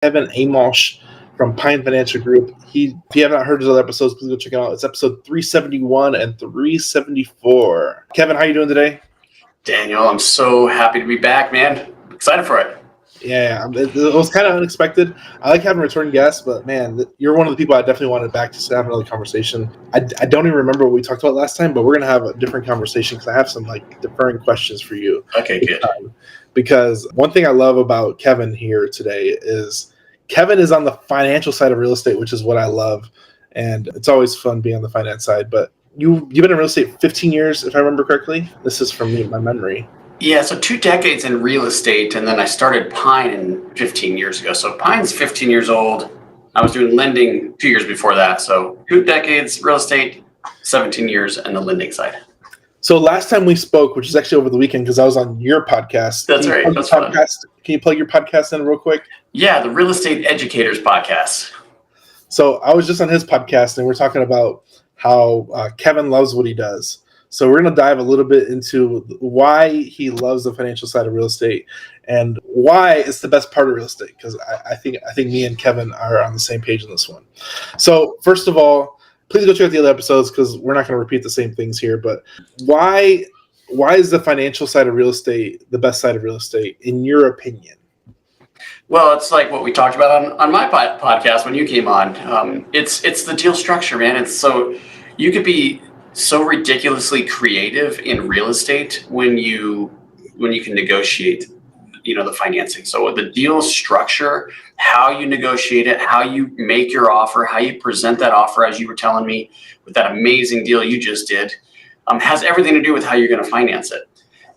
Kevin Almosch from Pine Financial Group. If you have not heard his other episodes, please go check it out. It's episode 371 and 374. Kevin, how are you doing today? Daniel, I'm so happy to be back, man. Excited for it. Yeah, it was kind of unexpected. I like having return guests, but man, you're one of the people I definitely wanted back to have another conversation. I don't even remember what we talked about last time, but we're going to have a different conversation because I have some deferring questions for you. Okay, good. Because one thing I love about Kevin here today is Kevin is on the financial side of real estate, which is what I love. And it's always fun being on the finance side. But you've been in real estate 15 years, if I remember correctly. This is from my memory. Yeah, so 2 decades in real estate, and then I started Pine 15 years ago. So Pine's 15 years old. I was doing lending 2 years before that. So 2 decades real estate, 17 years on the lending side. So last time we spoke, which is actually over the weekend because I was on your podcast. That's right. Can you plug your podcast in real quick? Yeah, the Real Estate Educators Podcast. So I was just on his podcast, and we're talking about how Kevin loves what he does. So we're going to dive a little bit into why he loves the financial side of real estate and why it's the best part of real estate. Because I think me and Kevin are on the same page in this one. So first of all, please go check out the other episodes because we're not going to repeat the same things here. But why is the financial side of real estate the best side of real estate in your opinion? Well, it's like what we talked about on my podcast when you came on. It's the deal structure, man. It's so you could be so ridiculously creative in real estate when you can negotiate, the financing. So the deal structure, how you negotiate it, how you make your offer, how you present that offer, as you were telling me with that amazing deal you just did, has everything to do with how you're going to finance it.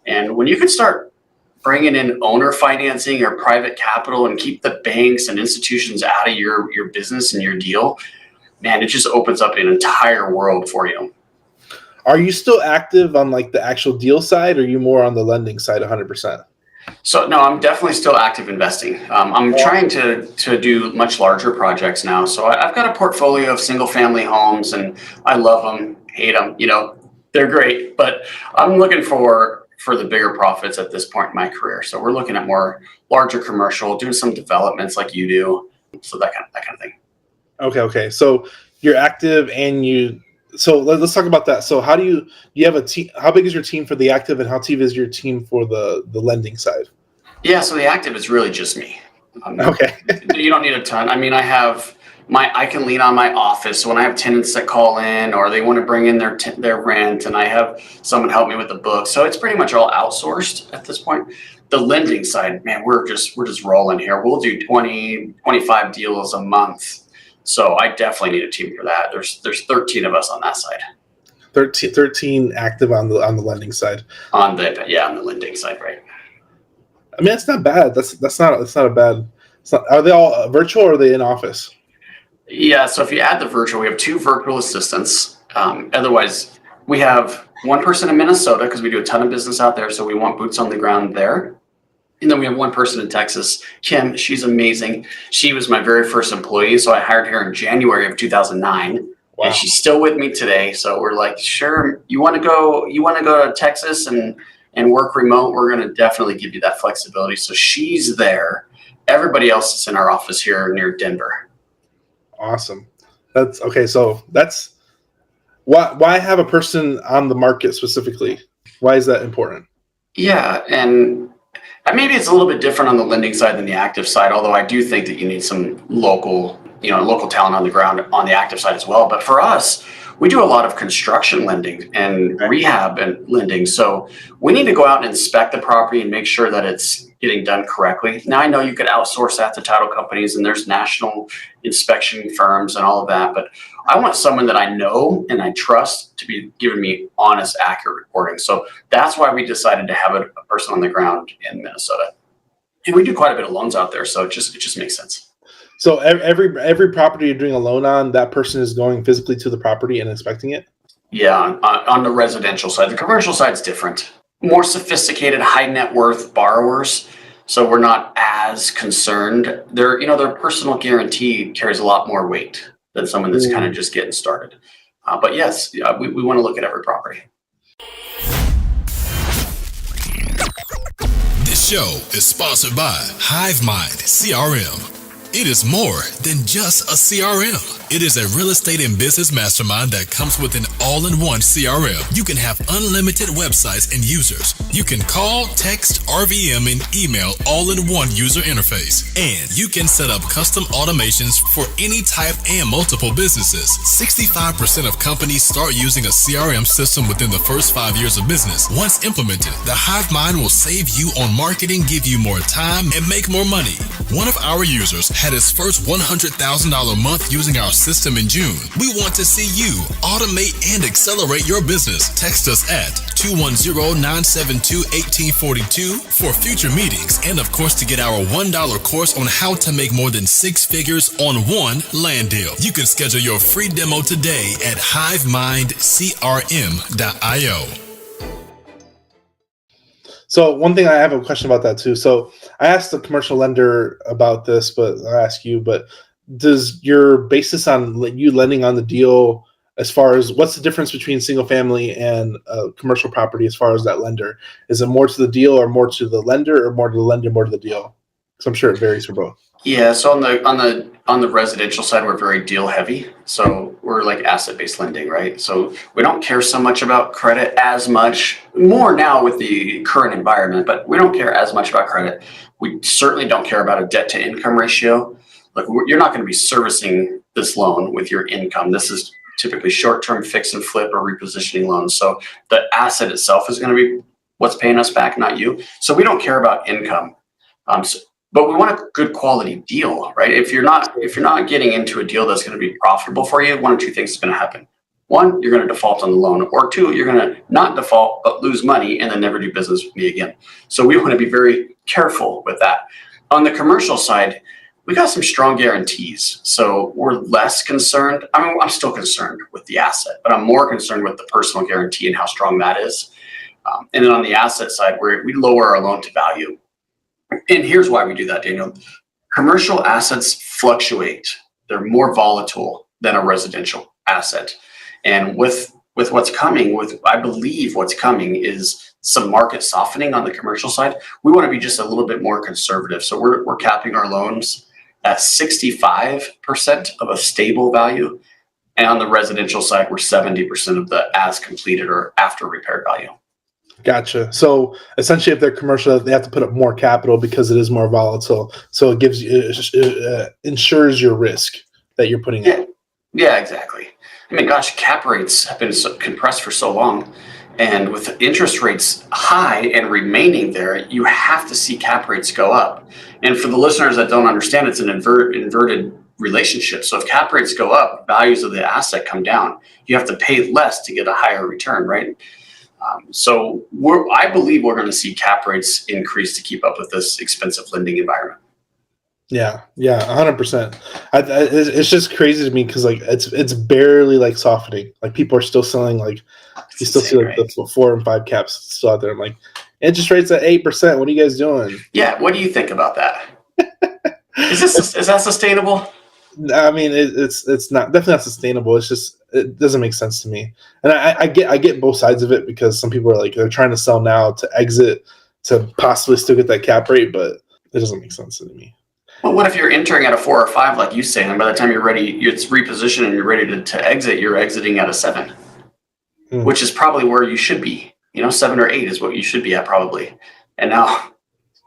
And when you can start bringing in owner financing or private capital and keep the banks and institutions out of your business and your deal, man, it just opens up an entire world for you. Are you still active on the actual deal side, or are you more on the lending side 100%? So no, I'm definitely still active investing. I'm trying to do much larger projects now. So I've got a portfolio of single family homes, and I love them, hate them. They're great, but I'm looking for the bigger profits at this point in my career. So we're looking at more larger commercial, doing some developments like you do. So that kind of thing. Okay. So you're active so let's talk about that. So how do you have a team? How big is your team for the active, and how big is your team for the lending side? Yeah, so the active is really just me. Okay. You don't need a ton. I mean, I can lean on my office. So when I have tenants that call in or they want to bring in their rent, and I have someone help me with the book. So it's pretty much all outsourced at this point. The lending side, man, we're just rolling here. We'll do 20, 25 deals a month. So I definitely need a team for that. There's 13 of us on that side. 13 active on the lending side. On the lending side, right? I mean, that's not bad. That's not a bad. Are they all virtual, or are they in office? Yeah. So if you add the virtual, we have 2 virtual assistants. Otherwise, we have 1 person in Minnesota because we do a ton of business out there. So we want boots on the ground there. And then we have 1 person in Texas, Kim. She's amazing. She was my very first employee. So I hired her in January of 2009. Wow. And she's still with me today. So we're like, sure, you want to go to Texas and work remote? We're going to definitely give you that flexibility. So she's there. Everybody else is in our office here near Denver. Awesome. That's okay. So that's why have a person on the market specifically? Why is that important? Yeah. And maybe it's a little bit different on the lending side than the active side, although I do think that you need some local talent on the ground on the active side as well. But for us, we do a lot of construction lending and rehab and lending. So we need to go out and inspect the property and make sure that it's getting done correctly. Now, I know you could outsource that to title companies, and there's national inspection firms and all of that, but I want someone that I know and I trust to be giving me honest, accurate reporting. So that's why we decided to have a person on the ground in Minnesota. And we do quite a bit of loans out there, so it just makes sense. So every property you're doing a loan on, that person is going physically to the property and inspecting it? Yeah, on the residential side. The commercial side is different. More sophisticated, high net worth borrowers. So we're not as concerned. Their personal guarantee carries a lot more weight than someone that's kind of just getting started. But yes, we want to look at every property. This show is sponsored by HiveMind CRM. It is more than just a CRM. It is a real estate and business mastermind that comes with an all-in-one CRM. You can have unlimited websites and users. You can call, text, RVM, and email all in one user interface. And you can set up custom automations for any type and multiple businesses. 65% of companies start using a CRM system within the first 5 years of business. Once implemented, the Hive Mind will save you on marketing, give you more time, and make more money. One of our users had his first $100,000 month using our system in June. We want to see you automate and accelerate your business. Text us at 210-972-1842 for future meetings, and of course to get our $1 course on how to make more than 6 figures on one land deal. You can schedule your free demo today at hivemindcrm.io. So one thing, I have a question about that too. So I asked the commercial lender about this, but I ask you, but does your basis on you lending on the deal, as far as what's the difference between single family and commercial property as far as that lender? Is it more to the deal or more to the lender, or more to the lender, more to the deal? Because I'm sure it varies for both. Yeah, so on the residential side, we're very deal heavy. So we're like asset-based lending, right? So we don't care so much about credit as much, more now with the current environment, but we don't care as much about credit. We certainly don't care about a debt to income ratio. Like, you're not going to be servicing this loan with your income. This is typically short-term fix and flip or repositioning loans. So the asset itself is going to be what's paying us back, not you. So we don't care about income. But we want a good quality deal, right? If you're not getting into a deal that's going to be profitable for you, one of two things is going to happen. One, you're going to default on the loan, or two, you're going to not default but lose money and then never do business with me again. So we want to be very careful with that. On the commercial side, we got some strong guarantees, so we're less concerned. I mean, I'm still concerned with the asset, but I'm more concerned with the personal guarantee and how strong that is. And then on the asset side, we lower our loan to value. And here's why we do that, Daniel. Commercial assets fluctuate. They're more volatile than a residential asset. And with what's coming, I believe what's coming is some market softening on the commercial side. We want to be just a little bit more conservative. So we're capping our loans at 65% of a stable value. And on the residential side, we're 70% of the as completed or after repaired value. Gotcha. So essentially, if they're commercial, they have to put up more capital because it is more volatile. So it gives you, insures your risk that you're putting out. Yeah, exactly. I mean, gosh, cap rates have been compressed for so long, and with interest rates high and remaining there, you have to see cap rates go up. And for the listeners that don't understand, it's an inverted relationship. So if cap rates go up, values of the asset come down. You have to pay less to get a higher return, right? So I believe we're going to see cap rates increase to keep up with this expensive lending environment. Yeah, 100%. It's just crazy to me because like it's barely like softening. Like people are still selling, like you still see like the 4 and 5 caps still out there. I'm like, interest rates at 8%. What are you guys doing? Yeah, what do you think about that? Is that sustainable? I mean, it's not definitely not sustainable. It's just it doesn't make sense to me. And I get both sides of it because some people are like they're trying to sell now to exit to possibly still get that cap rate, but it doesn't make sense to me. Well, what if you're entering at a 4 or 5, like you say, and by the time you're ready, it's repositioned and you're ready to exit, you're exiting at a 7, which is probably where you should be. 7 or 8 is what you should be at probably. And now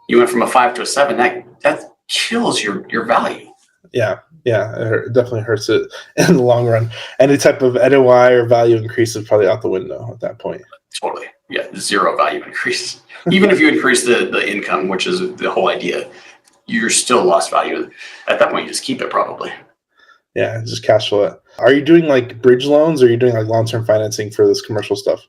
you went from a 5 to a 7. That kills your value. Yeah, it definitely hurts it in the long run. Any type of NOI or value increase is probably out the window at that point. Totally. Yeah, zero value increase. Even if you increase the income, which is the whole idea, you're still lost value. At that point, you just keep it probably. Yeah, just cash flow it. Are you doing like bridge loans or are you doing like long-term financing for this commercial stuff?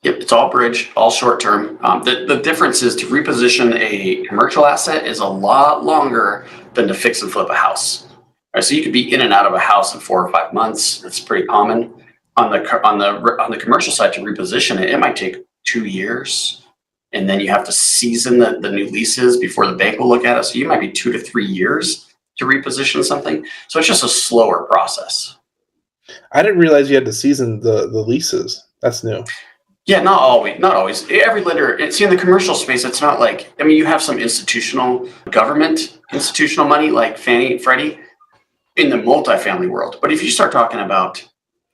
Yep, it's all bridge, all short-term. The difference is to reposition a commercial asset is a lot longer than to fix and flip a house. Right, so you could be in and out of a house in 4 or 5 months. That's pretty common. On the commercial side, to reposition it might take 2 years, and then you have to season the new leases before the bank will look at it. So you might be 2 to 3 years to reposition something. So it's just a slower process. I didn't realize you had to season the leases. That's new. Yeah, not always. Not always. Every lender, see, in the commercial space, it's not like, I mean, you have some institutional government, institutional money like Fannie, Freddie in the multifamily world. But if you start talking about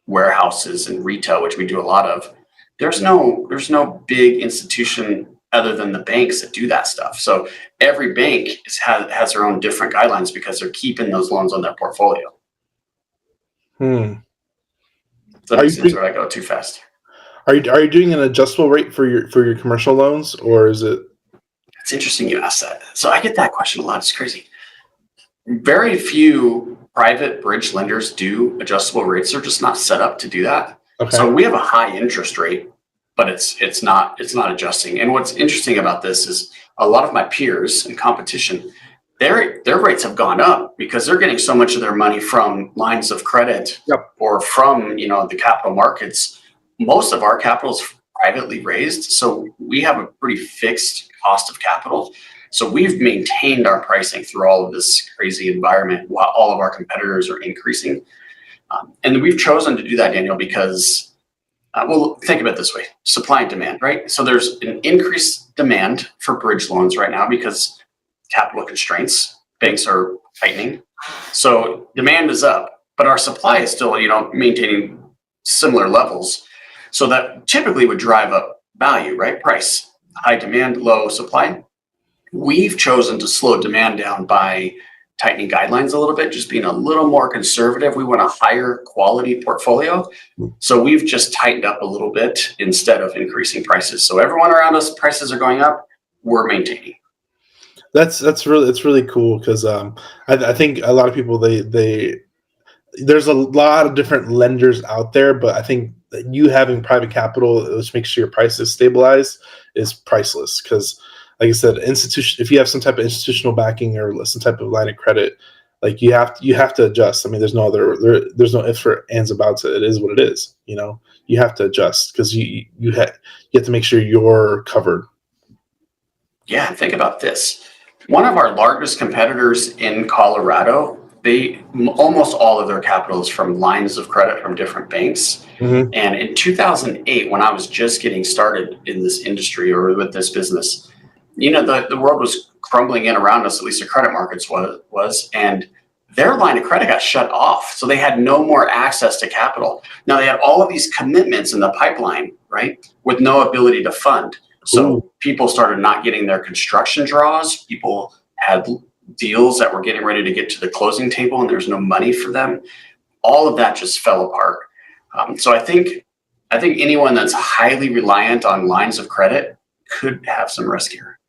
warehouses and retail, which we do a lot of, there's no big institution other than the banks that do that stuff. So every bank has their own different guidelines because they're keeping those loans on their portfolio. Hmm. Does that make sense, or I go too fast? Are you doing an adjustable rate for your commercial loans, or is it? It's interesting you asked that. So I get that question a lot. It's crazy. Very few private bridge lenders do adjustable rates. They're just not set up to do that. Okay. So we have a high interest rate, but it's not adjusting. And what's interesting about this is a lot of my peers and competition, their rates have gone up because they're getting so much of their money from lines of credit or from the capital markets. Most of our capital is privately raised, so we have a pretty fixed cost of capital. So we've maintained our pricing through all of this crazy environment while all of our competitors are increasing. And we've chosen to do that, Daniel, because, well, think of it this way, supply and demand, right? So there's an increased demand for bridge loans right now because capital constraints, banks are tightening. So demand is up, but our supply is still, maintaining similar levels. So that typically would drive up value, right? Price, high demand, low supply. We've chosen to slow demand down by tightening guidelines a little bit, just being a little more conservative. We want a higher quality portfolio. So we've just tightened up a little bit instead of increasing prices. So everyone around us, prices are going up, we're maintaining. It's really cool because I think a lot of people there's a lot of different lenders out there, but I think that you having private capital, which makes sure your prices stabilized, is priceless. Because, like I said, if you have some type of institutional backing or some type of line of credit, like you have to adjust. I mean, there's no ifs or ands about it. It is what it is. You have to adjust because you have to make sure you're covered. Yeah, think about this. One of our largest competitors in Colorado, almost all of their capital is from lines of credit from different banks. Mm-hmm. And in 2008, when I was just getting started in this industry or with this business, the world was crumbling in around us, at least the credit markets was, and their line of credit got shut off. So they had no more access to capital. Now they had all of these commitments in the pipeline, right, with no ability to fund. So people started not getting their construction draws. People had deals that were getting ready to get to the closing table and there's no money for them. All of that just fell apart. So I think anyone that's highly reliant on lines of credit could have some risk here.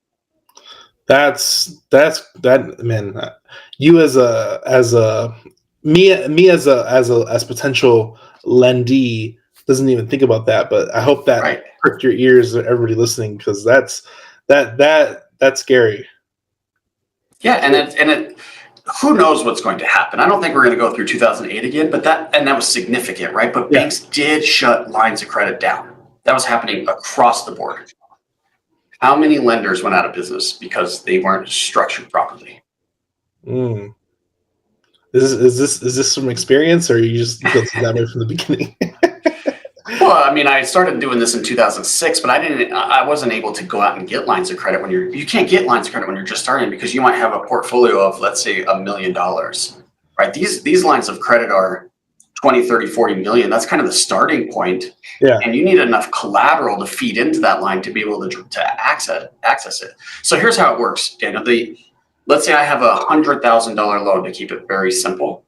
That's man. You as potential lendee doesn't even think about that, but I hope that pricked your ears, everybody listening, because that's scary. Yeah, and who knows what's going to happen? I don't think we're going to go through 2008 again, but that was significant, right? But banks did shut lines of credit down. That was happening across the board. How many lenders went out of business because they weren't structured properly? Is this from experience, or you just built that way from the beginning? Well, I mean, I started doing this in 2006, but I wasn't able to go out and get lines of credit you can't get lines of credit when you're just starting because you might have a portfolio of, let's say, $1 million, right? These lines of credit are 20, 30, 40 million. That's kind of the starting point. Yeah. And you need enough collateral to feed into that line to be able to access it. So here's how it works, Daniel. Let's say I have a $100,000 loan, to keep it very simple.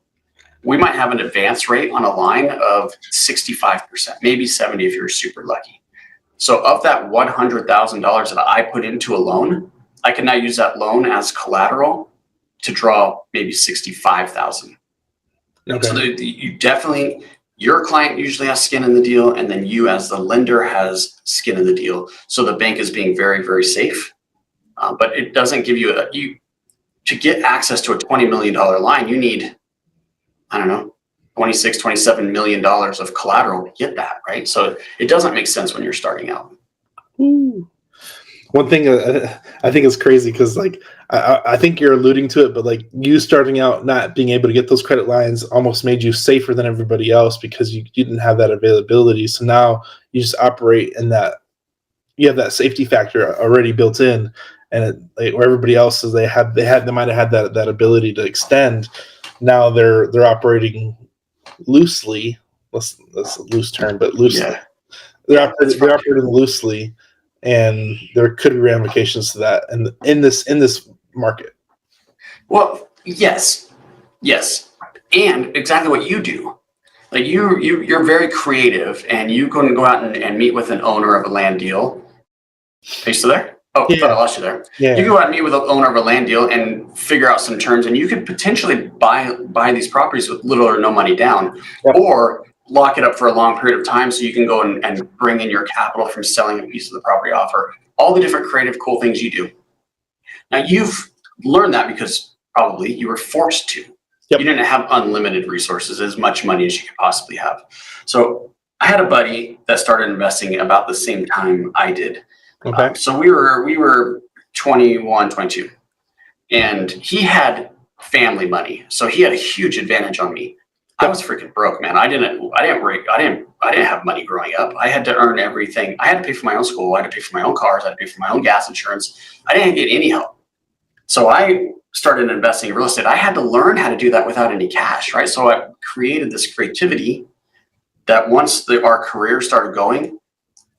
We might have an advance rate on a line of 65%, maybe 70% if you're super lucky. So of that $100,000 that I put into a loan, I can now use that loan as collateral to draw maybe $65,000. Okay. So your client usually has skin in the deal, and then you as the lender has skin in the deal. So the bank is being very, very safe, but it doesn't give you to get access to a $20 million line, you need, I don't know, $26, $27 million of collateral to get that, right? So it doesn't make sense when you're starting out. Ooh. One thing I think is crazy because like I think you're alluding to it, but like you starting out not being able to get those credit lines almost made you safer than everybody else because you didn't have that availability. So now you just operate in that you have that safety factor already built in, and like, where everybody else is they might have had that ability to extend. Now they're operating loosely. That's a loose term, but loosely. Yeah. They're operating loosely, and there could be ramifications to that. And in this market, Well, yes, and exactly what you do. Like you're very creative, and you can go out and meet with an owner of a land deal. Are you still there? Oh, I thought I lost you there. Yeah. You go out and meet with the owner of a land deal and figure out some terms, and you could potentially buy these properties with little or no money down, or lock it up for a long period of time so you can go and bring in your capital from selling a piece of the property off, or all the different creative, cool things you do. Now, you've learned that because probably you were forced to. You didn't have unlimited resources, as much money as you could possibly have. So I had a buddy that started investing about the same time I did. Okay. So we were 21, 22, and he had family money, so he had a huge advantage on me. I was freaking broke, man. I didn't have money growing up. I had to earn everything. I had to pay for my own school. I had to pay for my own cars. I had to pay for my own gas insurance. I didn't get any help. So I started investing in real estate. I had to learn how to do that without any cash, right? So I created this creativity that once our career started going,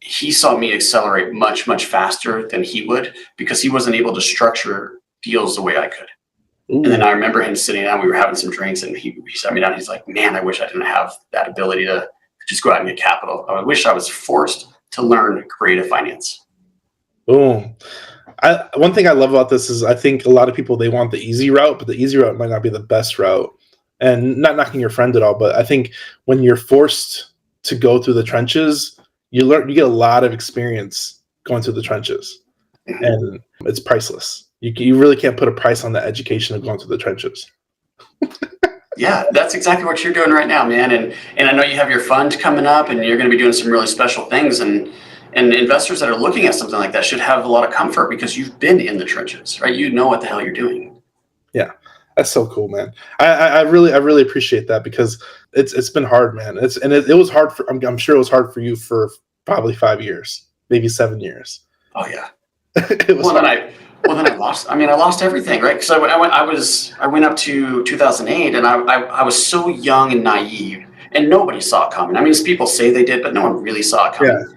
he saw me accelerate much, much faster than he would because he wasn't able to structure deals the way I could. Ooh. And then I remember him sitting down, we were having some drinks, and he sat me down. He's like, man, I wish I didn't have that ability to just go out and get capital. I wish I was forced to learn creative finance. Boom. One thing I love about this is I think a lot of people, they want the easy route, but the easy route might not be the best route. And not knocking your friend at all, but I think when you're forced to go through the trenches, you get a lot of experience going through the trenches, and it's priceless. You really can't put a price on the education of going through the trenches. Yeah, that's exactly what you're doing right now, man. And I know you have your fund coming up, and you're going to be doing some really special things. And investors that are looking at something like that should have a lot of comfort because you've been in the trenches, right? You know what the hell you're doing. Yeah, that's so cool, man. I really appreciate that because it's been hard, man. It was hard for I'm sure it was hard for you for probably 5 years, maybe 7 years. Oh yeah. Then I lost. I mean, I lost everything, right? Because I went up to 2008, and I was so young and naive, and nobody saw it coming. I mean, people say they did, but no one really saw it coming. Yeah.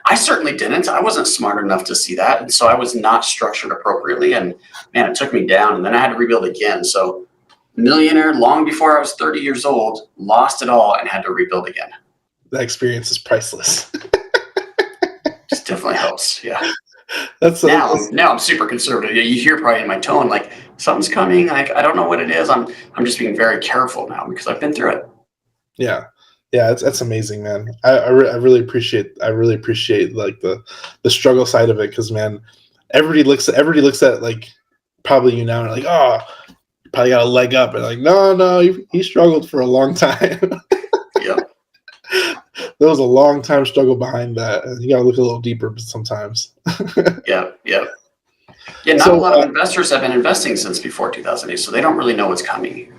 I certainly didn't. I wasn't smart enough to see that, and so I was not structured appropriately. And man, it took me down, and then I had to rebuild again. So, millionaire long before I was 30 years old, lost it all, and had to rebuild again. That experience is priceless. Just definitely helps. Yeah. Now I'm super conservative. You hear probably in my tone, like something's coming. Like I don't know what it is. I'm just being very careful now because I've been through it. Yeah, that's amazing, man. I really appreciate like the struggle side of it because man, everybody looks at like probably you now and like, oh, you probably got a leg up, and like no, he struggled for a long time. Yeah. There was a long time struggle behind that. You got to look a little deeper sometimes. Yeah. Not a lot of investors have been investing since before 2008, so they don't really know what's coming.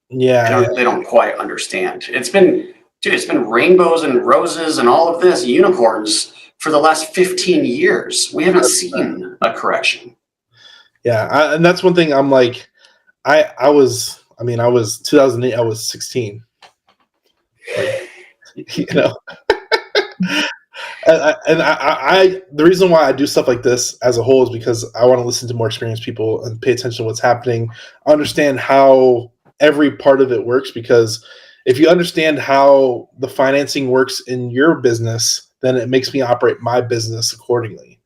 Yeah. They don't quite understand. It's been rainbows and roses and all of this unicorns for the last 15 years. We haven't seen a correction. Yeah, and that's one thing I'm like, I was 2008. I was 16. You know, and I the reason why I do stuff like this as a whole is because I want to listen to more experienced people and pay attention to what's happening, understand how every part of it works, because if you understand how the financing works in your business, then it makes me operate my business accordingly,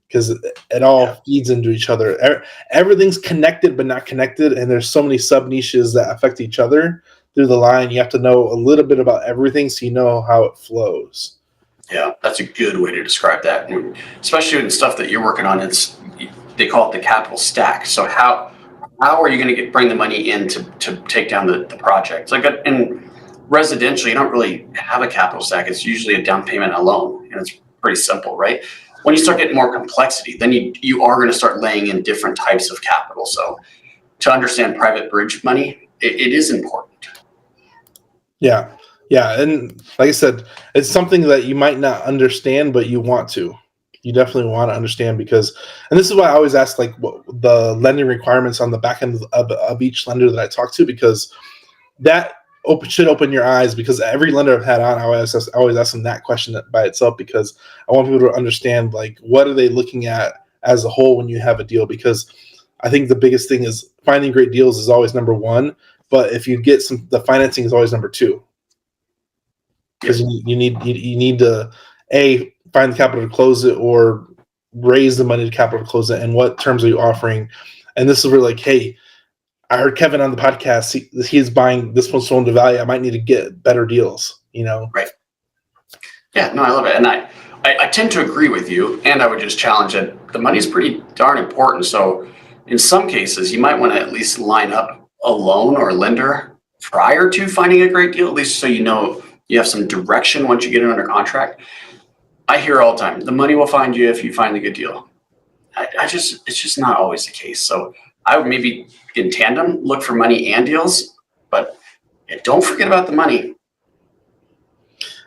because it all feeds into each other. Everything's connected but not connected, and there's so many sub niches that affect each other through the line. You have to know a little bit about everything so you know how it flows. Yeah, that's a good way to describe that. And especially in stuff that you're working on, they call it the capital stack. So how are you going to bring the money in to take down the project? Like in residential, you don't really have a capital stack. It's usually a down payment and a loan, and it's pretty simple, right? when you start getting more complexity, then you are going to start laying in different types of capital. So to understand private bridge money, it is important. Yeah. Yeah. And like I said, it's something that you might not understand, but you want to. You definitely want to understand because, and this is why I always ask like what the lending requirements on the back end of each lender that I talk to, because that should open your eyes, because every lender I've had on, I always ask them that question by itself, because I want people to understand like what are they looking at as a whole when you have a deal, because I think the biggest thing is finding great deals is always number one, but if you get the financing is always number two, because you need to find the capital to close it, or raise the money to capital to close it, and what terms are you offering. And this is where like, hey, I heard Kevin on the podcast, he's buying this one's sold to value, I might need to get better deals, Right. Yeah, no, I love it. And I tend to agree with you, and I would just challenge it. The money's pretty darn important. So in some cases, you might want to at least line up a loan or a lender prior to finding a great deal, at least so you have some direction once you get it under contract. I hear all the time, the money will find you if you find a good deal. It's just not always the case. So I would maybe in tandem look for money and deals, but don't forget about the money.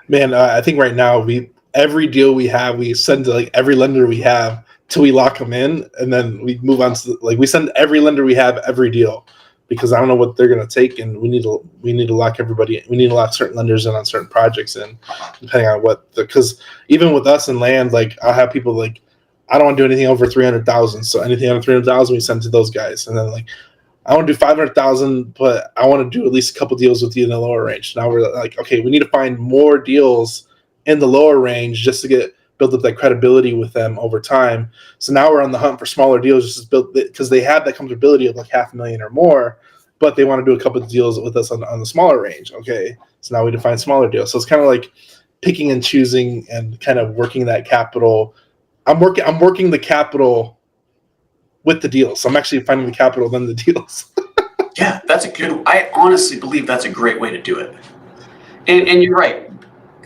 Man, I think right now every deal we have, we send to like every lender we have till we lock them in, and then we move on to we send every lender we have every deal, because I don't know what they're going to take, and we need to lock everybody. We need to lock certain lenders in on certain projects, and depending on because even with us in land, like I'll have people like, I don't want to do anything over 300,000, so anything under 300,000 we send to those guys, and then like I want to do 500,000, but I want to do at least a couple deals with you in the lower range. Now we're like, okay, we need to find more deals in the lower range just to build up that credibility with them over time. So now we're on the hunt for smaller deals, just to build, because they have that comfortability of like $500,000 or more, but they want to do a couple of deals with us on the smaller range. Okay, so now we define smaller deals. So it's kind of like picking and choosing and kind of working that capital. I'm working the capital with the deals. So I'm actually finding the capital then the deals. Yeah, I honestly believe that's a great way to do it. And you're right.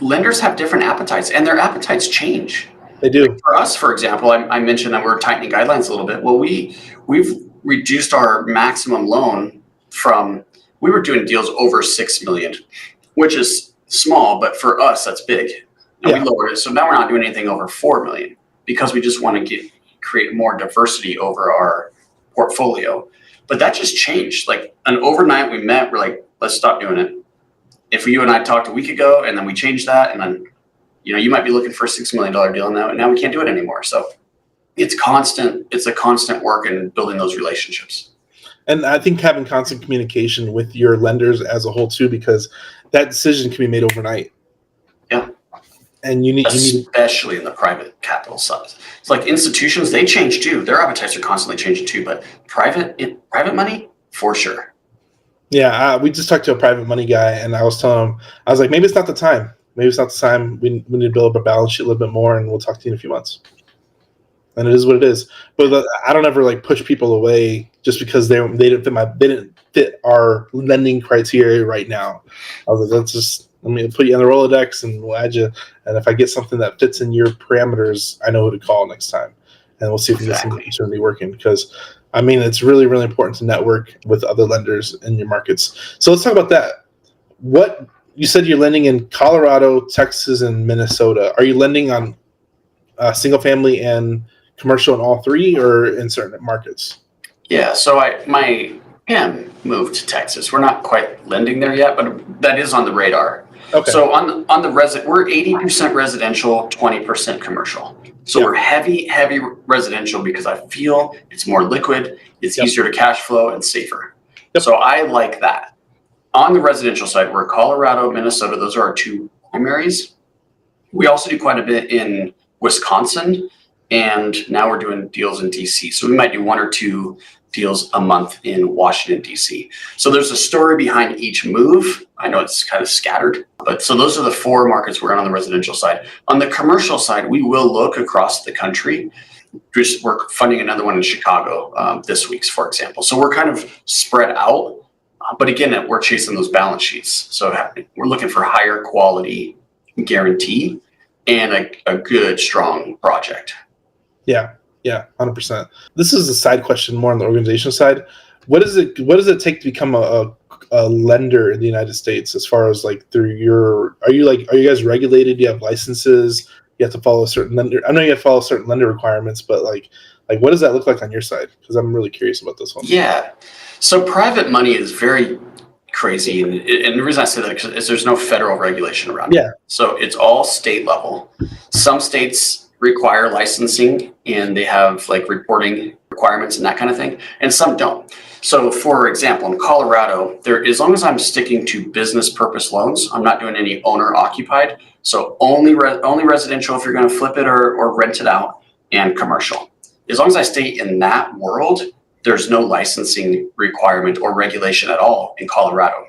Lenders have different appetites, and their appetites change. They do. Like for us, for example, I mentioned that we're tightening guidelines a little bit. Well, we've reduced our maximum loan from, we were doing deals over 6 million, which is small, but for us that's big. And we lowered it. So now we're not doing anything over 4 million, because we just want to create more diversity over our portfolio. But that just changed. Like overnight we met, we're like, let's stop doing it. If you and I talked a week ago and then we changed that, and then you might be looking for a $6 million deal now, and now we can't do it anymore. So it's a constant work in building those relationships. And I think having constant communication with your lenders as a whole too, because that decision can be made overnight. Yeah. And you need especially in the private capital side. It's like institutions, they change too. Their appetites are constantly changing too, but private money, for sure. Yeah, we just talked to a private money guy, and I was telling him, I was like, maybe it's not the time. Maybe it's not the time. We need to build up a balance sheet a little bit more, and we'll talk to you in a few months. And it is what it is. But I don't ever like push people away just because they didn't fit our lending criteria right now. I was like, let me put you on the Rolodex, and we'll add you. And if I get something that fits in your parameters, I know who to call next time. And we'll see if this is certainly working, because I mean, it's really, really important to network with other lenders in your markets. So let's talk about that. What you said, you're lending in Colorado, Texas, and Minnesota. Are you lending on single family and commercial in all three, or in certain markets? Yeah, so my PAM moved to Texas. We're not quite lending there yet, but that is on the radar. Okay. So on the we're 80% residential, 20% commercial. So we're heavy residential, because I feel it's more liquid, it's easier to cash flow, and safer. So I like that. On the residential side, we're Colorado, Minnesota. Those are our two primaries. We also do quite a bit in Wisconsin, and now we're doing deals in DC. So we might do 1 or 2 deals a month in Washington, DC. So there's a story behind each move. I know it's kind of scattered, but so those are the 4 markets we're on the residential side. On the commercial side, we will look across the country. We're funding another one in Chicago this week, for example. So we're kind of spread out, but again, we're chasing those balance sheets. So we're looking for higher quality guarantee and a good, strong project. Yeah, 100%. This is a side question more on the organization side. What does it take to become a lender in the United States, as far as like through are you guys regulated? Do you have licenses? You have to follow certain lender. I know you have to follow certain lender requirements, but like what does that look like on your side? Because I'm really curious about this one. Yeah. So private money is very crazy. And the reason I say that is there's no federal regulation around it. So it's all state level. Some states require licensing and they have like reporting requirements and that kind of thing. And some don't. So for example, in Colorado, as long as I'm sticking to business purpose loans, I'm not doing any owner occupied. So only residential if you're going to flip it or rent it out, and commercial. As long as I stay in that world, there's no licensing requirement or regulation at all in Colorado.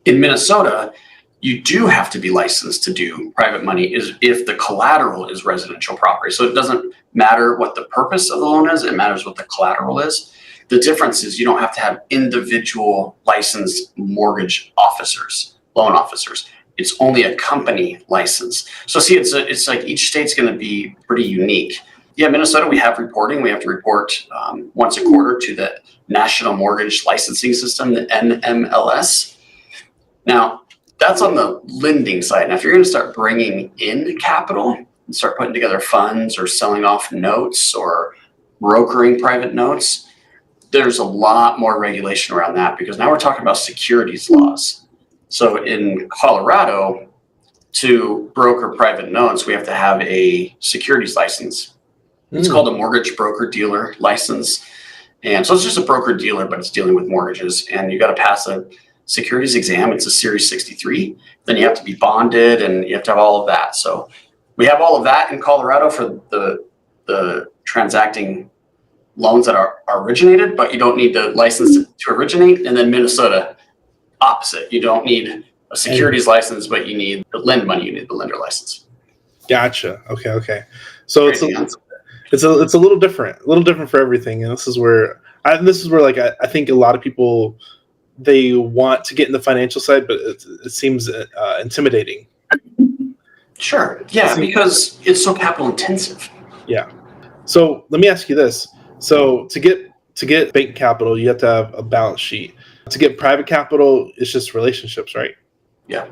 In Minnesota, you do have to be licensed to do private money if the collateral is residential property. So it doesn't matter what the purpose of the loan is, it matters what the collateral is. The difference is you don't have to have individual licensed mortgage officers, loan officers. It's only a company license. So see, it's like each state's going to be pretty unique. Yeah, Minnesota, we have reporting. We have to report once a quarter to the National Mortgage Licensing System, the NMLS. Now, that's on the lending side. Now, if you're going to start bringing in capital and start putting together funds or selling off notes or brokering private notes, there's a lot more regulation around that, because now we're talking about securities laws. So in Colorado, to broker private notes, we have to have a securities license. It's called a mortgage broker dealer license. And so it's just a broker dealer, but it's dealing with mortgages. And you got to pass a securities exam. It's a Series 63. Then you have to be bonded and you have to have all of that. So we have all of that in Colorado for the transacting loans that are originated, but you don't need the license to originate. And then Minnesota, opposite. You don't need a securities license, but you need to lend money. You need the lender license. Gotcha. Okay. So it's a little different for everything, and this is where like I think a lot of people, they want to get in the financial side, but it seems intimidating. Sure. Yeah, because it's so capital intensive. Yeah. So let me ask you this: so to get bank capital, you have to have a balance sheet. To get private capital, it's just relationships, right? Yeah.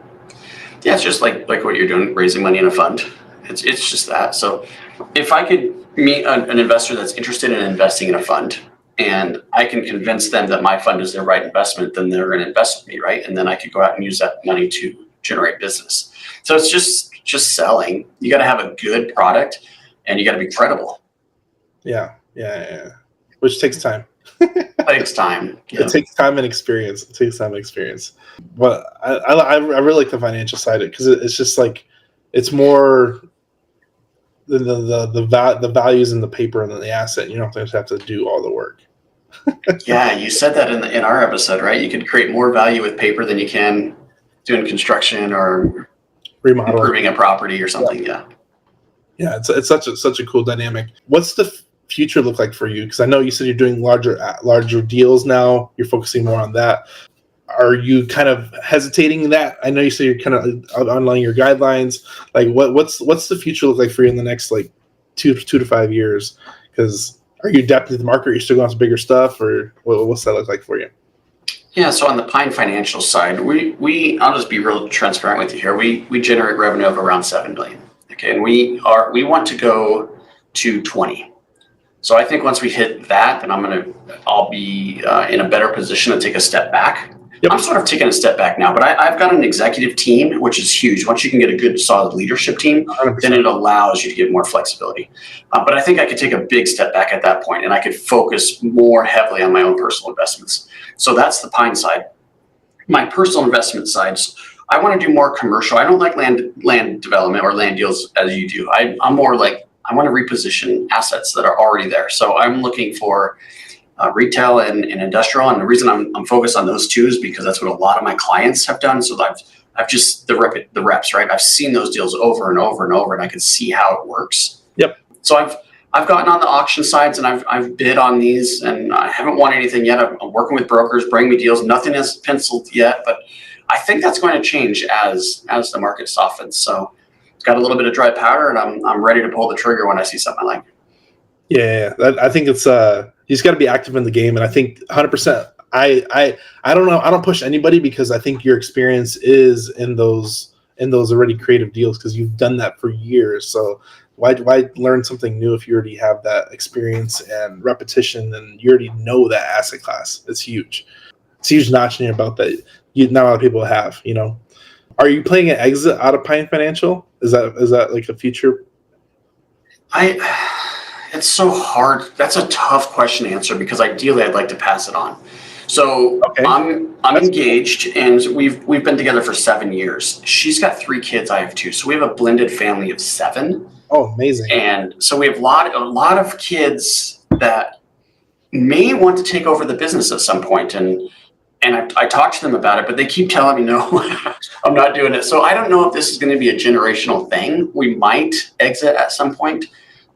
It's just like what you're doing, raising money in a fund. It's just that. So if I could meet an investor that's interested in investing in a fund, and I can convince them that my fund is their right investment, then they're going to invest with me, right? And then I could go out and use that money to generate business. So it's just selling. You got to have a good product, and you got to be credible. Yeah. Which takes time. It takes time. Yeah. It takes time and experience. But I really like the financial side of it, because it's just like, it's more the values in the paper and then the asset. You don't have to do all the work. Yeah, you said that in our episode, right? You could create more value with paper than you can doing construction or remodeling, improving a property or something. Yeah. It's such a cool dynamic. What's the future look like for you? Because I know you said you're doing larger deals now. You're focusing more on that. Are you kind of hesitating that? I know you say you're kind of outlining your guidelines. Like, what's the future look like for you in the next like two to 5 years? Because are you adapting to the market? Are you still going to bigger stuff, or what's that look like for you? Yeah, so on the Pine Financial side, I'll just be real transparent with you here. We generate revenue of around $7 million. Okay, and we want to go to 20. So I think once we hit that, then I'll be in a better position to take a step back. Yep. I'm sort of taking a step back now, but I've got an executive team, which is huge. Once you can get a good, solid leadership team, 100%. Then it allows you to get more flexibility. But I think I could take a big step back at that point, and I could focus more heavily on my own personal investments. So that's the Pine side. My personal investment sides, I want to do more commercial. I don't like land development or land deals as you do. I'm more like, I want to reposition assets that are already there. So I'm looking for retail and industrial, and the reason I'm focused on those two is because that's what a lot of my clients have done. So I've just the reps, right? I've seen those deals over and over and over, and I can see how it works. Yep. So I've gotten on the auction sides, and I've bid on these, and I haven't won anything yet. I'm working with brokers, bring me deals. Nothing is penciled yet, but I think that's going to change as the market softens. So got a little bit of dry powder, and I'm ready to pull the trigger when I see something I like. Yeah, I think it's you just got to be active in the game, and I think 100%. I don't know. I don't push anybody because I think your experience is in those already creative deals because you've done that for years. So why learn something new if you already have that experience and repetition and you already know that asset class? It's huge. It's a huge notch in your belt that not a lot of people have. Are you playing an exit out of Pine Financial? Is that like a future? It's so hard. That's a tough question to answer because ideally I'd like to pass it on. So Okay. I'm engaged, and we've been together for 7 years. She's got 3 kids. I have 2. So we have a blended family of 7. Oh, amazing. And so we have a lot of kids that may want to take over the business at some point. And I talked to them about it, but they keep telling me, no, I'm not doing it. So I don't know if this is going to be a generational thing. We might exit at some point.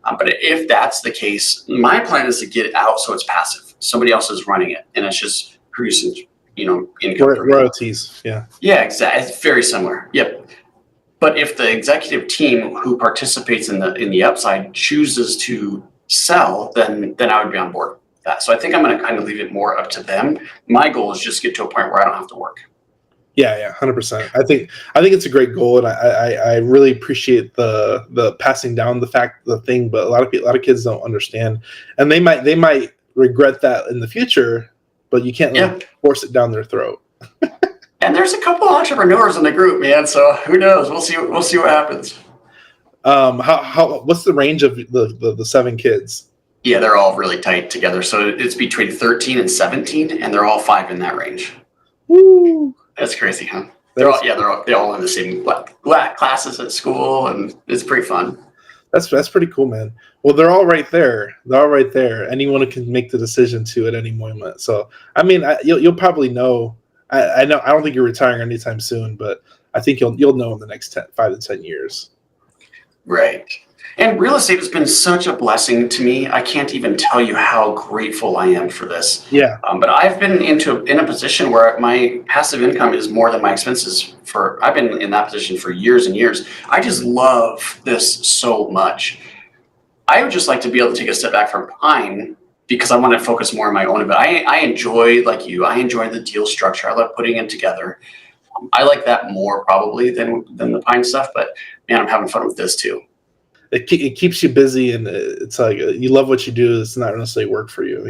But if that's the case, my plan is to get it out so it's passive. Somebody else is running it, and it's just producing, income. Royalties. Yeah. Yeah, exactly. It's very similar. Yep. But if the executive team who participates in the upside chooses to sell, then I would be on board with that. So I think I'm going to kind of leave it more up to them. My goal is just get to a point where I don't have to work. Yeah, 100%. I think it's a great goal, and I really appreciate the passing down the thing. But a lot of kids don't understand, and they might regret that in the future. But you can't force it down their throat. And there's a couple of entrepreneurs in the group, man. So who knows? We'll see what happens. What's the range of the 7 kids? Yeah, they're all really tight together. So it's between 13 and 17, and they're all 5 in that range. Woo! That's crazy, huh? They're all in the same classes at school, and it's pretty fun. That's pretty cool, man. Well, they're all right there. Anyone can make the decision to at any moment. So, I mean, you'll probably know. I know. I don't think you're retiring anytime soon, but I think you'll know in the next 5 to 10 years. Right. And real estate has been such a blessing to me. I can't even tell you how grateful I am for this. Yeah. But I've been in a position where my passive income is more than my expenses. I've been in that position for years and years. I just love this so much. I would just like to be able to take a step back from Pine because I want to focus more on my own. But I enjoy, like you, I enjoy the deal structure. I love putting it together. I like that more probably than the Pine stuff. But man, I'm having fun with this too. It keeps you busy, and it's like you love what you do. It's not necessarily work for you,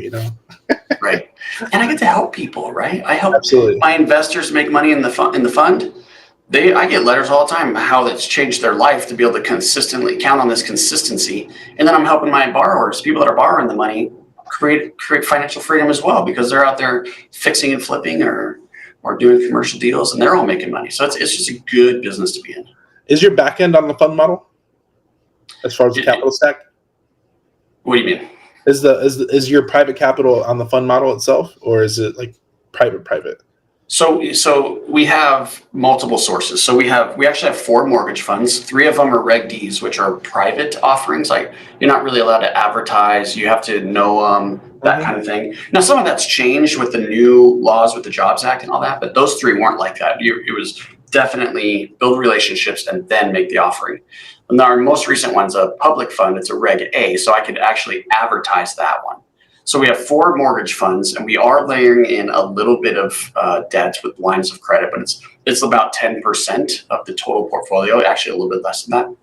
Right. And I get to help people, right? I help Absolutely. My investors make money in the fund. I get letters all the time how that's changed their life to be able to consistently count on this consistency. And then I'm helping my borrowers, people that are borrowing the money, create financial freedom as well because they're out there fixing and flipping or doing commercial deals, and they're all making money. So it's just a good business to be in. Is your back end on the fund model? As far as the capital stack? What do you mean? Is your private capital on the fund model itself, or is it like private? So we have multiple sources. So we actually have 4 mortgage funds. 3 of them are Reg Ds, which are private offerings. Like you're not really allowed to advertise. You have to know that kind of thing. Now some of that's changed with the new laws with the Jobs Act and all that, but those 3 weren't like that. It was definitely build relationships and then make the offering. And our most recent one's a public fund. It's a Reg A, so I could actually advertise that one. So we have 4 mortgage funds, and we are layering in a little bit of debt with lines of credit, but it's about 10% of the total portfolio, actually a little bit less than that.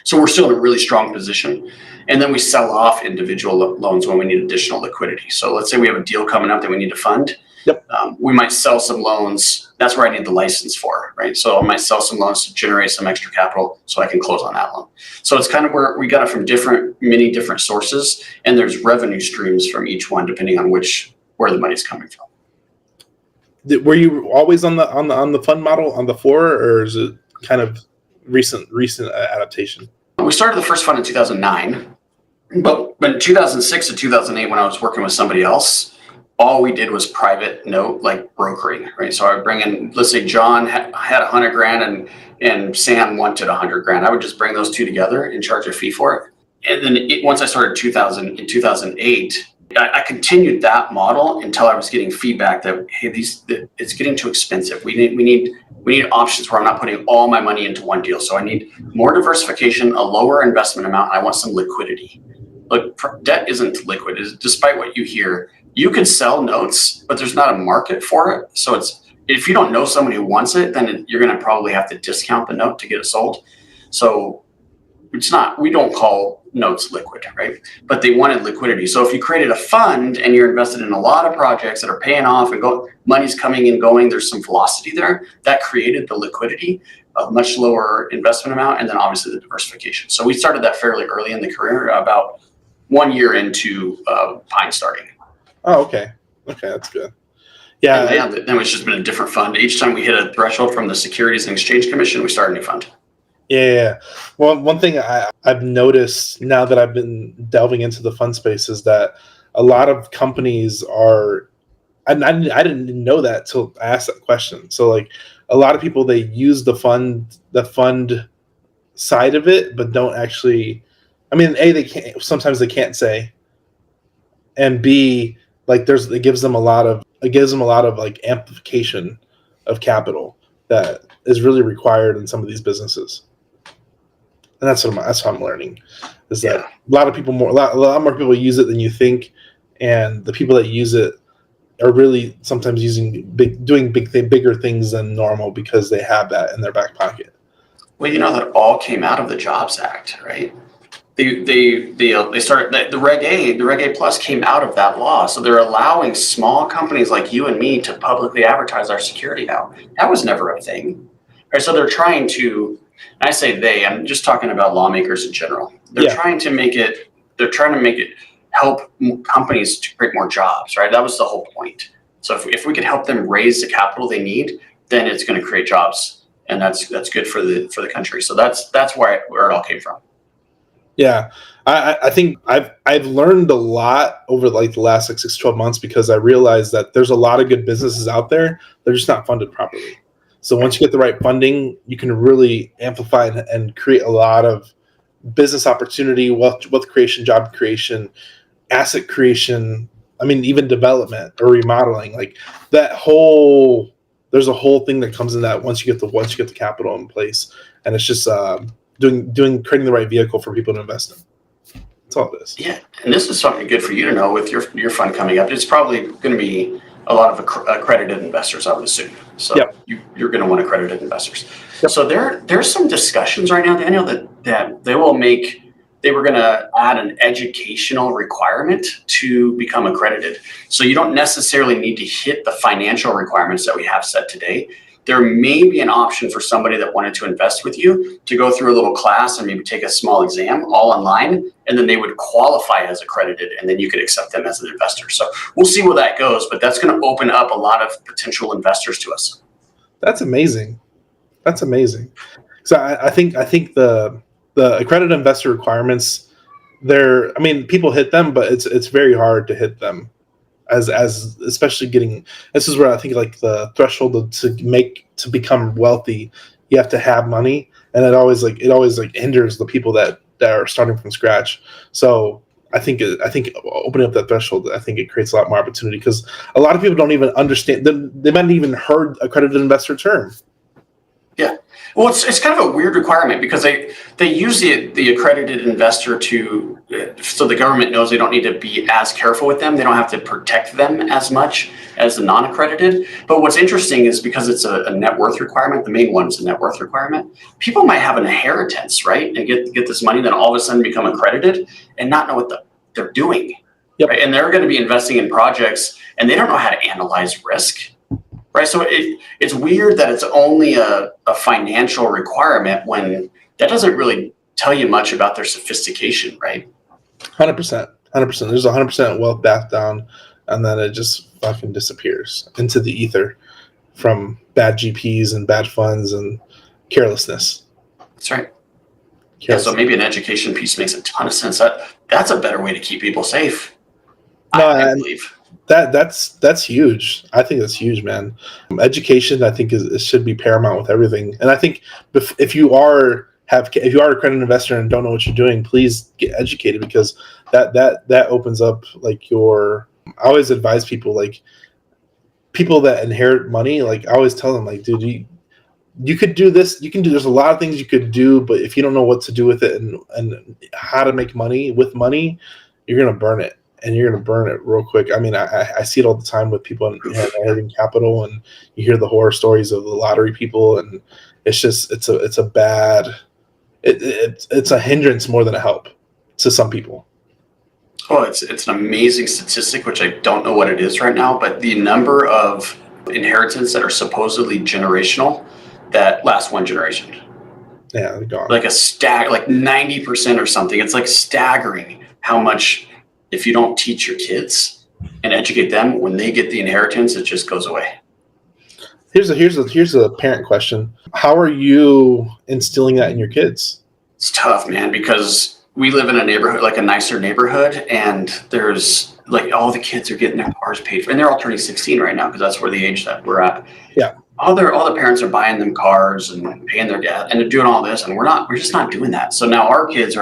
So we're still in a really strong position. And then we sell off individual loans when we need additional liquidity. So let's say we have a deal coming up that we need to fund. Yep. We might sell some loans. That's where I need the license for, right? So I might sell some loans to generate some extra capital so I can close on that loan. So it's kind of where we got it from many different sources, and there's revenue streams from each one depending on where the money's coming from. Were you always on the fund model on the 4, or is it kind of recent adaptation? We started the first fund in 2009, but in 2006 to 2008, when I was working with somebody else, all we did was private note, like brokering, right? So I would bring in, let's say John had $100,000 and Sam wanted $100,000. I would just bring those 2 together and charge a fee for it. And then once I started in 2008, I continued that model until I was getting feedback that, hey, it's getting too expensive. We need options where I'm not putting all my money into one deal. So I need more diversification, a lower investment amount. I want some liquidity. Look, debt isn't liquid. Despite what you hear, you can sell notes, but there's not a market for it. So if you don't know somebody who wants it, then you're going to probably have to discount the note to get it sold. So we don't call notes liquid, right? But they wanted liquidity. So if you created a fund and you're invested in a lot of projects that are paying off and money's coming and going, there's some velocity there, that created the liquidity, a much lower investment amount, and then obviously the diversification. So we started that fairly early in the career, about 1 year into Pine starting. Oh, okay. Okay, that's good. Yeah. And then it's just been a different fund. Each time we hit a threshold from the Securities and Exchange Commission, we start a new fund. Yeah. Well, one thing I've noticed now that I've been delving into the fund space is that a lot of companies are, and I didn't know that till I asked that question. So like a lot of people, they use the fund side of it, but don't actually, I mean, sometimes they can't say, and B, like it gives them a lot of like amplification of capital that is really required in some of these businesses. And that's what I'm learning, is that a lot more people use it than you think, and the people that use it are really sometimes doing bigger things than normal because they have that in their back pocket. Well, that all came out of the Jobs Act, right? They started the Reg A Plus came out of that law, so they're allowing small companies like you and me to publicly advertise our security now. That was never a thing, right? So they're trying to. And I say I'm just talking about lawmakers in general. They're trying to make it help companies to create more jobs, right? That was the whole point. So if we could help them raise the capital they need, then it's going to create jobs, and that's good for the country. So that's where it all came from. Yeah, I think I've learned a lot over like the last 6 to 12 months, because I realized that there's a lot of good businesses out there. They're just not funded properly. So once you get the right funding, you can really amplify and create a lot of business opportunity, wealth creation, job creation, asset creation. I mean, even development or remodeling, like that whole. There's a whole thing that comes in that once you get the capital in place, and it's just creating the right vehicle for people to invest in. That's all it is. Yeah, and this is something good for you to know with your fund coming up. It's probably going to be a lot of accredited investors, I would assume. So you're going to want accredited investors. Yep. So there's some discussions right now, Daniel, that they were going to add an educational requirement to become accredited. So you don't necessarily need to hit the financial requirements that we have set today. There may be an option for somebody that wanted to invest with you to go through a little class and maybe take a small exam all online, and then they would qualify as accredited, and then you could accept them as an investor. So we'll see where that goes, but that's going to open up a lot of potential investors to us. That's amazing. So I think the accredited investor requirements, people hit them, but it's very hard to hit them. As especially this is where I think like the threshold to become wealthy, you have to have money, and it always hinders the people that are starting from scratch. So I think opening up that threshold, I think it creates a lot more opportunity, because a lot of people don't even understand. They might not even heard accredited investor term. Yeah. Well, it's kind of a weird requirement, because they use the accredited investor so the government knows they don't need to be as careful with them. They don't have to protect them as much as the non-accredited. But what's interesting is, because it's a net worth requirement, the main one is a net worth requirement, people might have an inheritance, right? And get this money, then all of a sudden become accredited and not know what they're doing. Yep. Right? And they're going to be investing in projects, and they don't know how to analyze risk. Right, so it's weird that it's only a financial requirement when that doesn't really tell you much about their sophistication, right? 100%. There's 100% wealth bathed down, and then it just fucking disappears into the ether from bad GPs and bad funds and carelessness. That's right. Yeah, so maybe an education piece makes a ton of sense. That's a better way to keep people safe. I believe. That's huge. I think that's huge, man. Education, I think, should be paramount with everything. And I think if you if you are a accredited investor and don't know what you're doing, please get educated, because that opens up like your. I always advise people, like people that inherit money, like I always tell them, like, dude, you could do this. You can do. There's a lot of things you could do, but if you don't know what to do with it and how to make money with money, you're gonna burn it, and you're gonna burn it real quick. I mean, I see it all the time with people inheriting capital, and you hear the horror stories of the lottery people, and it's just it's a bad. It's a hindrance more than a help to some people. Oh, it's an amazing statistic, which I don't know what it is right now, but the number of inheritance that are supposedly generational that last one generation. Yeah, they're gone. Like like 90% or something. It's like staggering how much, if you don't teach your kids and educate them, when they get the inheritance, it just goes away. Here's a parent question. How are you instilling that in your kids? It's tough, man, because we live in a neighborhood, like a nicer neighborhood, and there's like all the kids are getting their cars paid for, and they're all turning 16 right now because that's where the age that we're at. Yeah. All the parents are buying them cars and paying their debt, and they're doing all this, and we're just not doing that. So now our kids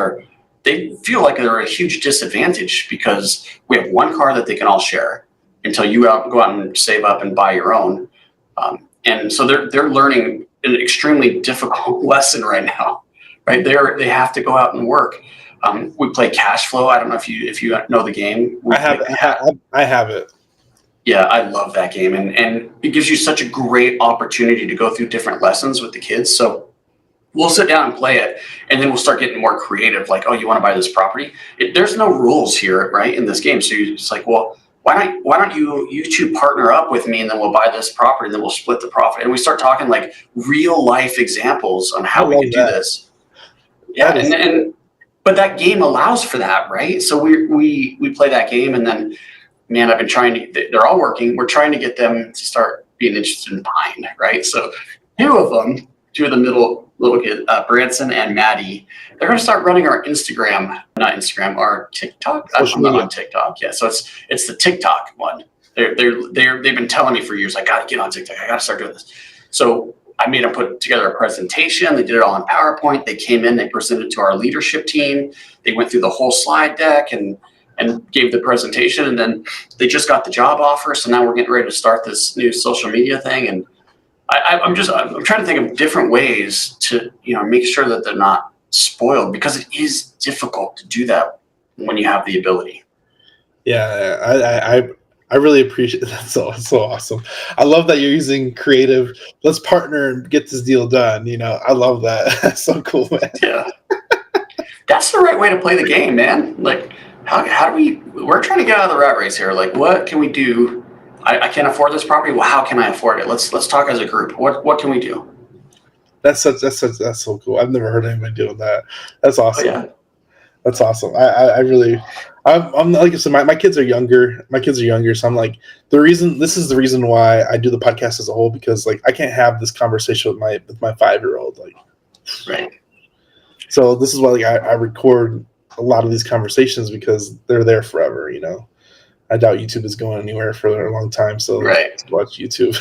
they feel like they're at a huge disadvantage because we have one car that they can all share until you go out and save up and buy your own. And so they're learning an extremely difficult lesson right now, right? They have to go out and work. We play cash flow. I don't know if you know the game. I have it. Yeah, I love that game, and it gives you such a great opportunity to go through different lessons with the kids. So we'll sit down and play it, and then we'll start getting more creative. Like, oh, you want to buy this property? There's no rules here, right, in this game. So it's like, well, why don't you two partner up with me, and then we'll buy this property, and then we'll split the profit. And we start talking like real life examples on how we could do this. Yeah, but that game allows for that, right? So we play that game, and then, man, I've been trying to. They're all working. We're trying to get them to start being interested in Pine, right? So two of the middle little kids, Branson and Maddie, they're going to start running our our TikTok. I'm not on TikTok. Yeah, so it's the TikTok one. They've been telling me for years, I got to get on TikTok. I got to start doing this. So I made them put together a presentation. They did it all on PowerPoint. They came in, they presented to our leadership team. They went through the whole slide deck and gave the presentation, and then they just got the job offer. So now we're getting ready to start this new social media thing. And I'm trying to think of different ways to, make sure that they're not spoiled, because it is difficult to do that when you have the ability. Yeah, I really appreciate that. So awesome. I love that you're using creative. Let's partner and get this deal done. I love that. That's so cool, man. Yeah, that's the right way to play the game, man. Like, how do we're trying to get out of the rat race here. Like, what can we do? I can't afford this property. Well, how can I afford it? Let's talk as a group. What can we do? That's so cool. I've never heard anybody doing that. That's awesome. Oh, yeah. That's awesome. I'm like I said, my kids are younger. So I'm like, this is the reason why I do the podcast as a whole, because like I can't have this conversation with my 5-year-old. Like, right. So this is why like I record a lot of these conversations, because they're there forever. I doubt YouTube is going anywhere for a long time. So right. Watch YouTube.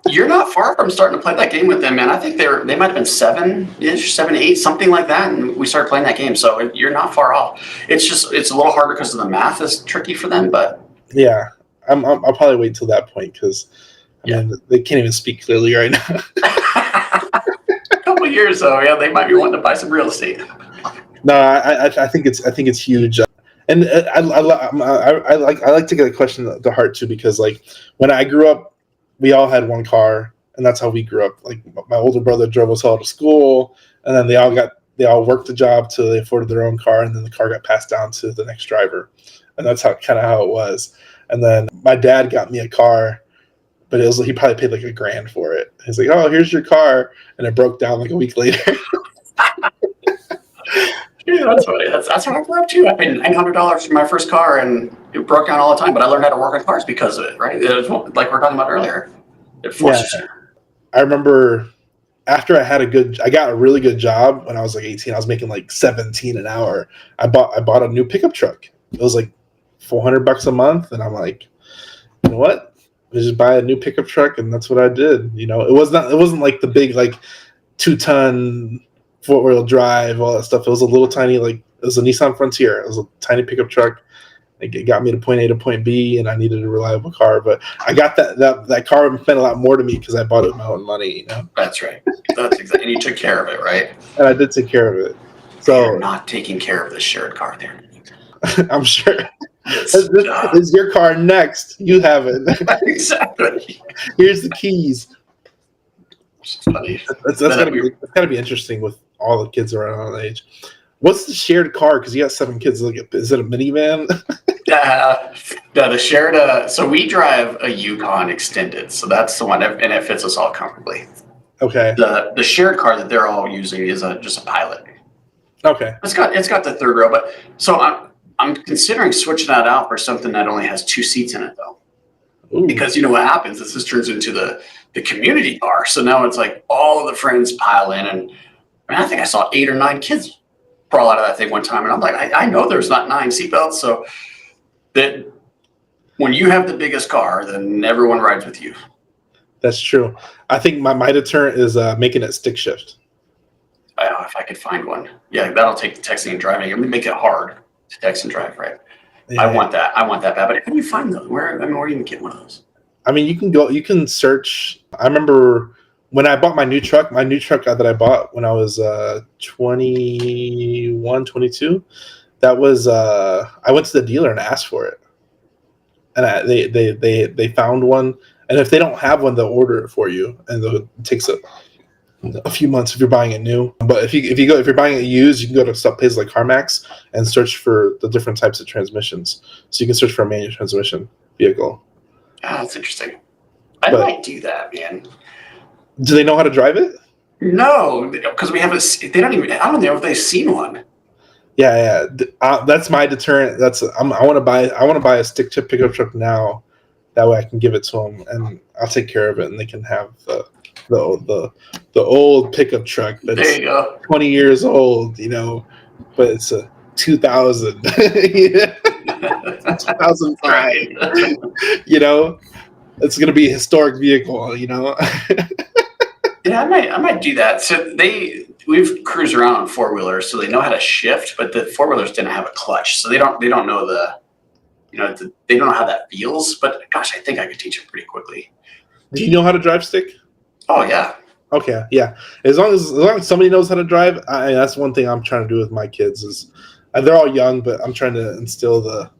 You're not far from starting to play that game with them, man. I think they might have been 7-ish, 7, 8, something like that, and we started playing that game. So you're not far off. It's a little harder because the math is tricky for them, but yeah, I'll probably wait till that point, because mean, they can't even speak clearly right now. A couple of years though, yeah, they might be wanting to buy some real estate. No, I think it's huge. And I like to get a question to heart too, because like when I grew up, we all had one car, and that's how we grew up. Like my older brother drove us all to school, and then they all worked a job till they afforded their own car, and then the car got passed down to the next driver, and that's how it was. And then my dad got me a car, but he probably paid like $1,000 for it. He's like, "Oh, here's your car," and it broke down like a week later. Yeah, that's funny. That's what I grew up too. I paid $900 for my first car, and it broke down all the time. But I learned how to work on cars because of it. Right? It was like we were talking about earlier. It forces you. I remember after I got a really good job when I was like 18. I was making like $17 an hour. I bought a new pickup truck. It was like $400 a month, and I'm like, you know what? I just buy a new pickup truck, and that's what I did. It wasn't like the big like 2-ton 4-wheel drive, all that stuff. It was a little tiny, like it was a Nissan Frontier. It was a tiny pickup truck. It got me to point A to point B, and I needed a reliable car. But I got that car meant a lot more to me because I bought it with my own money. You know. That's right. That's exactly. And you took care of it, right? And I did take care of it. So you're not taking care of the shared car there. I'm sure. Is your car next? You have it. Exactly. Here's the keys. It's funny. That's gotta be interesting with all the kids around that age. What's the shared car? Because you got 7 kids. Is it a minivan? No, the shared. So we drive a Yukon Extended. So that's the one, and it fits us all comfortably. Okay. The shared car that they're all using is just a Pilot. Okay. It's got the third row, but so I'm considering switching that out for something that only has 2 seats in it though. Ooh. Because you know what happens is this turns into the community car. So now it's like all of the friends pile in, and I think I saw 8 or 9 kids crawl out of that thing one time, and I'm like, I know there's not 9 seatbelts, so that when you have the biggest car, then everyone rides with you. That's true. I think my deterrent is making it stick shift. If I could find one, yeah, that'll take the texting and driving. I'm gonna make it hard to text and drive, right? Yeah. I want that bad. But how do you find those? Where do you even get one of those? I mean, you can search. I remember when I bought my new truck that I bought when I was 21, 22. That was I went to the dealer and asked for it, and they found one. And if they don't have one, they'll order it for you, and it takes a few months if you're buying it new. But if you're buying it used, you can go to some places like CarMax and search for the different types of transmissions. So you can search for a manual transmission vehicle. Ah, that's interesting. I might do that, man. Do they know how to drive it? No, because we haven't. They don't even. I don't know if they've seen one. Yeah. That's my deterrent. I want to buy a stick chip pickup truck now. That way I can give it to them, and I'll take care of it, and they can have the old pickup truck that's there you go. 20 years old, but it's a 2000, 2005. It's gonna be a historic vehicle, Yeah, I might do that. So we've cruised around on 4-wheelers, so they know how to shift, but the 4-wheelers didn't have a clutch, so they don't know they don't know how that feels. But gosh, I think I could teach them pretty quickly. Do you know how to drive stick? Oh yeah. Okay, yeah. As long as somebody knows how to drive, that's one thing I'm trying to do with my kids. Is they're all young, but I'm trying to instill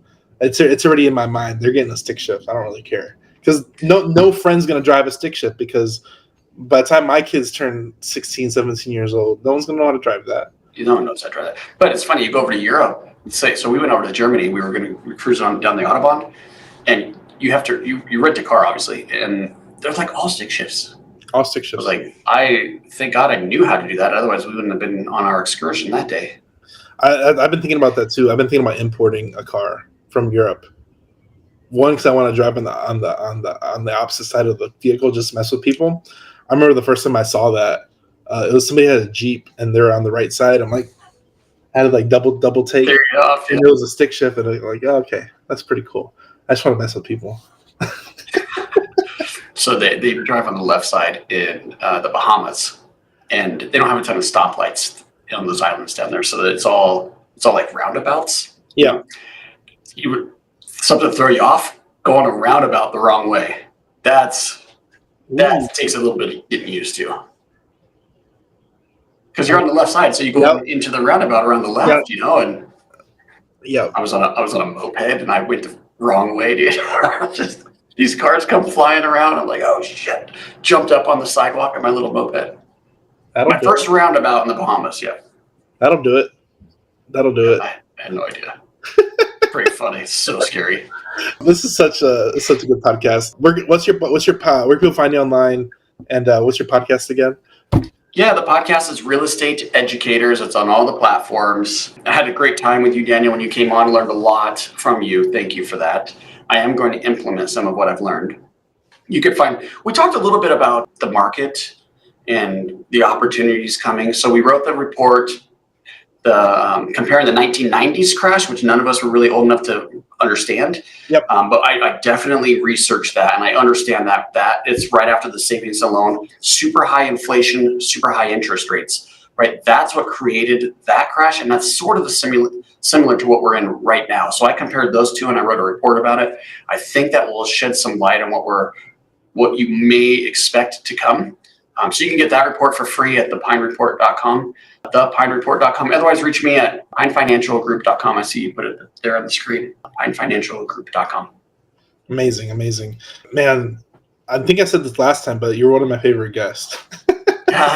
it's already in my mind. They're getting a stick shift. I don't really care because no friend's gonna drive a stick shift because by the time my kids turn 16, 17 years old, no one's gonna know how to drive that. No one knows how to drive that. But it's funny. You go over to Europe. So we went over to Germany. We were going to cruise down the Autobahn, and you rent a car obviously, and there's like all stick shifts. All stick shifts. I thank God I knew how to do that. Otherwise, we wouldn't have been on our excursion that day. I've been thinking about that too. I've been thinking about importing a car from Europe. One, because I want to drive on the opposite side of the vehicle, just mess with people. I remember the first time I saw that, it was somebody had a Jeep and they're on the right side. I'm like, I had to double take. There you go. And it was a stick shift, and I'm like, oh, okay, that's pretty cool. I just want to mess with people. So they drive on the left side in the Bahamas, and they don't have a ton of stoplights on those islands down there. So it's all like roundabouts. Yeah. Something to throw you off, go on a roundabout the wrong way. That takes a little bit of getting used to. Because you're on the left side, so you go into the roundabout around the left, and I was on a moped and I went the wrong way, dude. Just these cars come flying around. I'm like, oh shit! Jumped up on the sidewalk on my little moped. My first roundabout in the Bahamas, yeah. That'll do it. I had no idea. Pretty funny. It's so scary. This is such a good podcast. Where can people find you online? And what's your podcast again? Yeah, the podcast is Real Estate Educators. It's on all the platforms. I had a great time with you, Daniel, when you came on. Learned a lot from you. Thank you for that. I am going to implement some of what I've learned. We talked a little bit about the market and the opportunities coming. So we wrote the report, comparing the 1990s crash, which none of us were really old enough to understand. Yep. But I definitely researched that, and I understand that it's right after the savings and loan, super high inflation, super high interest rates. right? That's what created that crash, and that's sort of similar to what we're in right now. So I compared those two and I wrote a report about it. I think that will shed some light on what you may expect to come. So you can get that report for free at thepinereport.com, thepinereport.com. Otherwise, reach me at pinefinancialgroup.com. I see you put it there on the screen, pinefinancialgroup.com. Amazing. Man, I think I said this last time, but you're one of my favorite guests.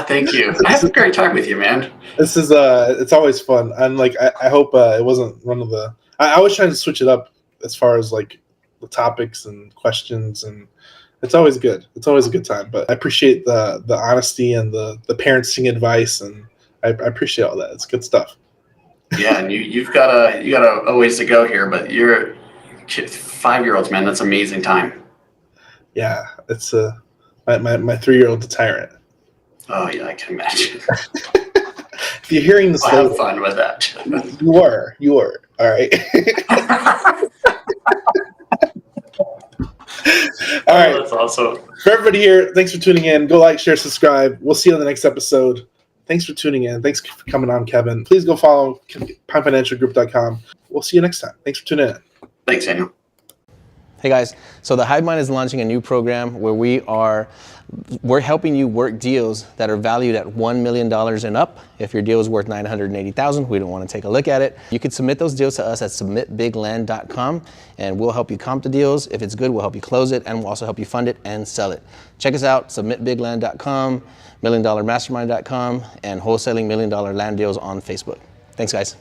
Thank you. I have a great time with you, man. This is it's always fun. And like I hope it wasn't one of the I was trying to switch it up as far as like the topics and questions, and it's always good. It's always a good time. But I appreciate the honesty and the parenting advice, and I appreciate all that. It's good stuff. Yeah, and you got a ways to go here, but you're 5-year-olds, man. That's amazing time. Yeah, it's my 3-year-old tyrant. Oh yeah, I can imagine. If you're hearing this, I'll have fun with that. You are. All right. All right. That's awesome. For everybody here, thanks for tuning in. Go like, share, subscribe. We'll see you on the next episode. Thanks for tuning in. Thanks for coming on, Kevin. Please go follow pinefinancialgroup.com. We'll see you next time. Thanks for tuning in. Thanks, Daniel. Hey guys, so the Hive Mind is launching a new program where we're helping you work deals that are valued at $1 million and up. If your deal is worth $980,000, we don't want to take a look at it. You can submit those deals to us at submitbigland.com, and we'll help you comp the deals. If it's good, we'll help you close it, and we'll also help you fund it and sell it. Check us out, submitbigland.com, milliondollarmastermind.com, and wholesaling $1 million land deals on Facebook. Thanks, guys.